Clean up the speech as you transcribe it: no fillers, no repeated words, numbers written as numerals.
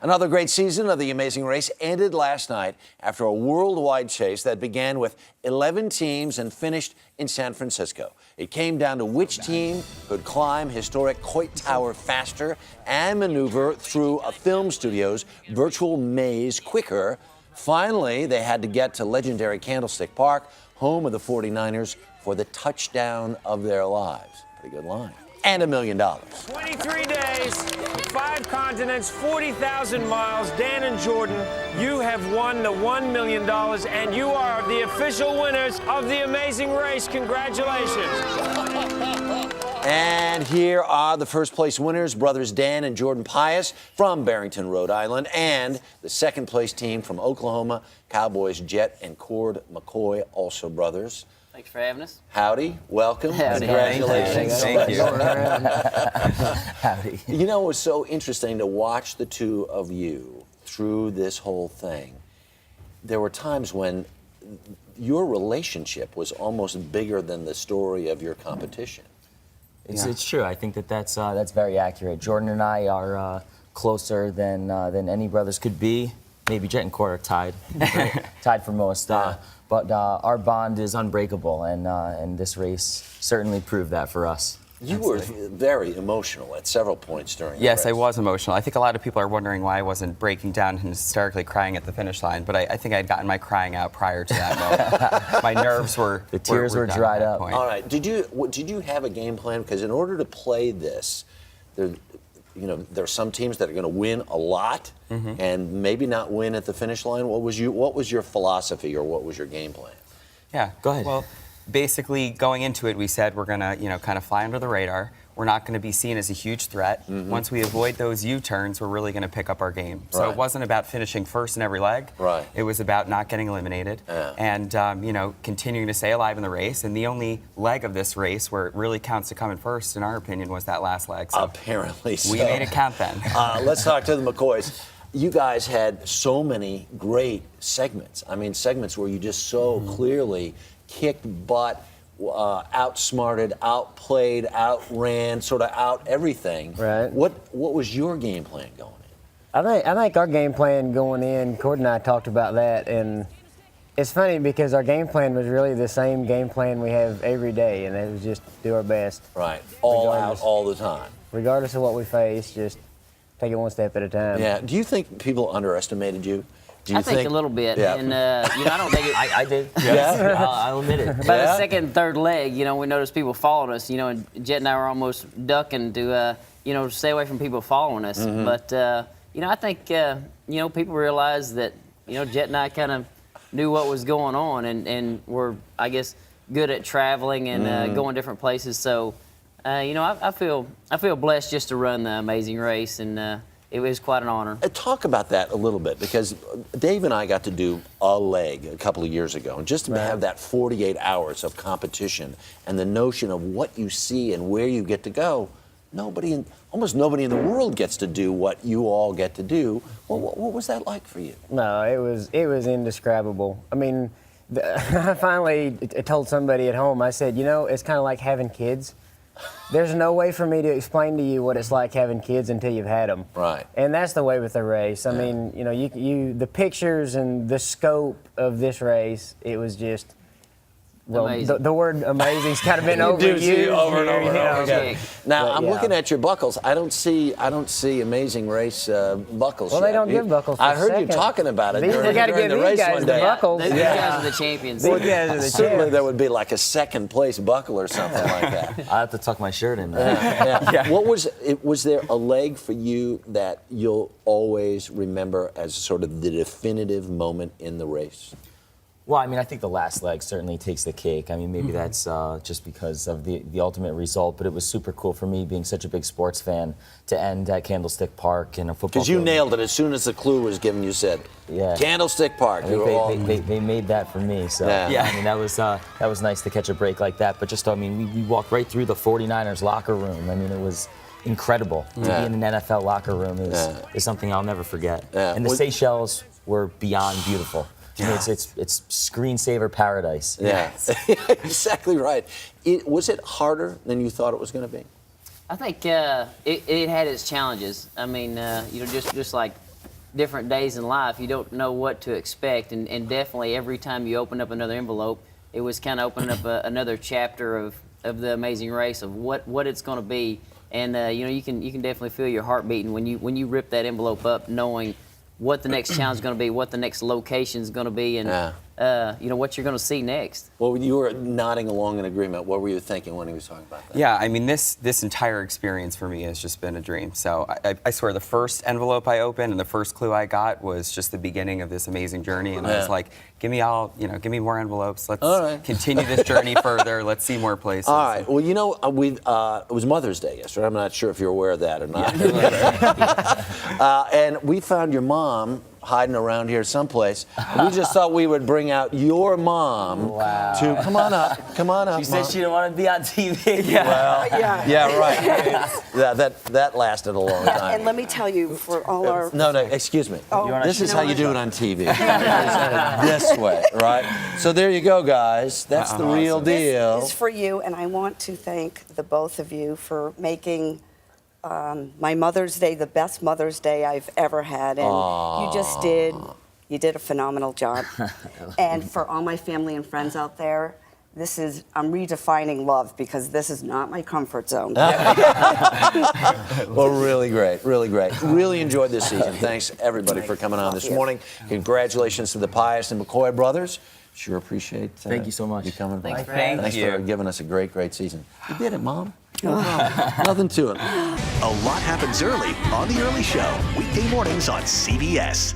Another great season of The Amazing Race ended last night after a worldwide chase that began with 11 teams and finished in San Francisco. It came down to which team could climb historic Coit Tower faster and maneuver through a film studio's virtual maze quicker. Finally, they had to get to legendary Candlestick Park, home of the 49ers, for the touchdown of their lives. Pretty good line. And $1 million. 23 days, 5 continents, 40,000 miles. Dan and Jordan, you have won the $1 million, and you are the official winners of The Amazing Race. Congratulations. And here are the first place winners, brothers Dan and Jordan Pious from Barrington, Rhode Island, and the second place team from Oklahoma, Cowboys Jet and CORDMCCOY, also brothers. Thanks for having us. Howdy, welcome. Howdy. Congratulations. Thank you. Howdy. You know, it was so interesting to watch the two of you through this whole thing. There were times when your relationship was almost bigger than the story of your competition. It's true. I think that's very accurate. Jordan and I are closer than any brothers could be. Maybe Jet and Cord are tied, right? Tied for most. But our bond is unbreakable, and this race certainly proved that for us. You were very emotional at several points during the race. Yes, I was emotional. I think a lot of people are wondering why I wasn't breaking down and hysterically crying at the finish line, but I think I'd gotten my crying out prior to that moment. My nerves were the tears were done dried at that up. point. All right. Did you have a game plan? Because in order to play this, there are some teams that are going to win a lot and maybe not win at the finish line. What was your philosophy, or what was your game plan? Yeah, go ahead. Well, basically going into it, we said we're going to, kind of fly under the radar. We're not going to be seen as a huge threat. Once we avoid those U-turns, we're really going to pick up our game. So it wasn't about finishing first in every leg. Right. It was about not getting eliminated and, continuing to stay alive in the race. And the only leg of this race where it really counts to come in first, in our opinion, was that last leg. So apparently so. we made it count then. Let's talk to the McCoys. You guys had so many great segments. I mean, segments where you just so clearly kicked butt, outsmarted, outplayed, outran, sort of out everything. Right. What was your game plan going in? I think our game plan going in, Cord and I talked about that, and it's funny because our game plan was really the same game plan we have every day, and it was just do our best. Right. All out, all the time. Regardless of what we face, just take it one step at a time. Yeah. Do you think people underestimated you? Do you I think a little bit, Yeah. and I don't think it. I did. Yeah? I'll admit it. By the second and third leg, we noticed people following us. And Jet and I were almost ducking to, stay away from people following us. But, I think, people realized that, Jet and I kind of knew what was going on and were, I guess, good at traveling and going different places. So, I feel blessed just to run the Amazing Race, and it was quite an honor. Talk about that a little bit, because Dave and I got to do a leg a couple of years ago, and just to have that 48 hours of competition and the notion of what you see and where you get to go, almost nobody in the world gets to do what you all get to do. Well, what was that like for you? No, it was indescribable. I mean, I finally told somebody at home, I said, it's kind of like having kids. There's no way for me to explain to you what it's like having kids until you've had them. Right. And that's the way with the race. I mean, the pictures and the scope of this race, it was just, the word amazing's kind of been overused over and over and over again. again. Now, I'm looking at your buckles. I don't see Amazing Race buckles. Well, they don't give buckles for I heard second. you talking about it We got to during give the these race guys one the day. buckles. These guys are the champions. These guys are the Certainly champs. there would be like a second place buckle or something like that. I have to tuck my shirt in. What was there a leg for you that you'll always remember as sort of the definitive moment in the race? Well, I mean, I think the last leg certainly takes the cake. I mean, maybe that's just because of the ultimate result, but it was super cool for me, being such a big sports fan, to end at Candlestick Park in a football Because you field. nailed it as soon as the clue was given. You said, Candlestick Park. I think they made that for me. So I mean, that was nice to catch a break like that. But just, I mean, we walked right through the 49ers locker room. I mean, it was incredible. To be in an NFL locker room is something I'll never forget. And the Seychelles were beyond beautiful. I mean, it's screensaver paradise. Yeah, exactly right. Was it harder than you thought it was going to be? I think it had its challenges. I mean, just like different days in life, you don't know what to expect, and definitely every time you open up another envelope, it was kind of opening up another chapter of the Amazing Race, of what it's going to be. And you know, you can definitely feel your heart beating when you rip that envelope up, knowing what the next challenge is going to be, what the next location is going to be, and you know, what you're going to see next. Well, you were nodding along in agreement. What were you thinking when he was talking about that? Yeah, I mean, this entire experience for me has just been a dream. So I swear the first envelope I opened and the first clue I got was just the beginning of this amazing journey. And I was like, give me more envelopes. Let's continue this journey further. Let's see more places. All right. Well, you know, it was Mother's Day yesterday. I'm not sure if you're aware of that or not. And we found your mom hiding around here someplace. We just thought we would bring out your mom to come on up. She said she didn't want to be on TV. Well, yeah, right. That lasted a long time. And let me tell you, for all our... No, excuse me. This is how you do it on TV. This way, right? So there you go, guys. That's the real deal. This is for you, and I want to thank the both of you for making my Mother's Day the best Mother's Day I've ever had, and you did a phenomenal job. And for all my family and friends out there, I'm redefining love, because this is not my comfort zone. Well, really great, really great. Really enjoyed this season. Thanks everybody for coming on this morning. Congratulations to the Pious and McCoy brothers. Sure appreciate Thank you so much. You coming by. Thanks for giving us a great season. You did it, Mom. No problem. Nothing to it. A lot happens early on The Early Show, weekday mornings on CBS.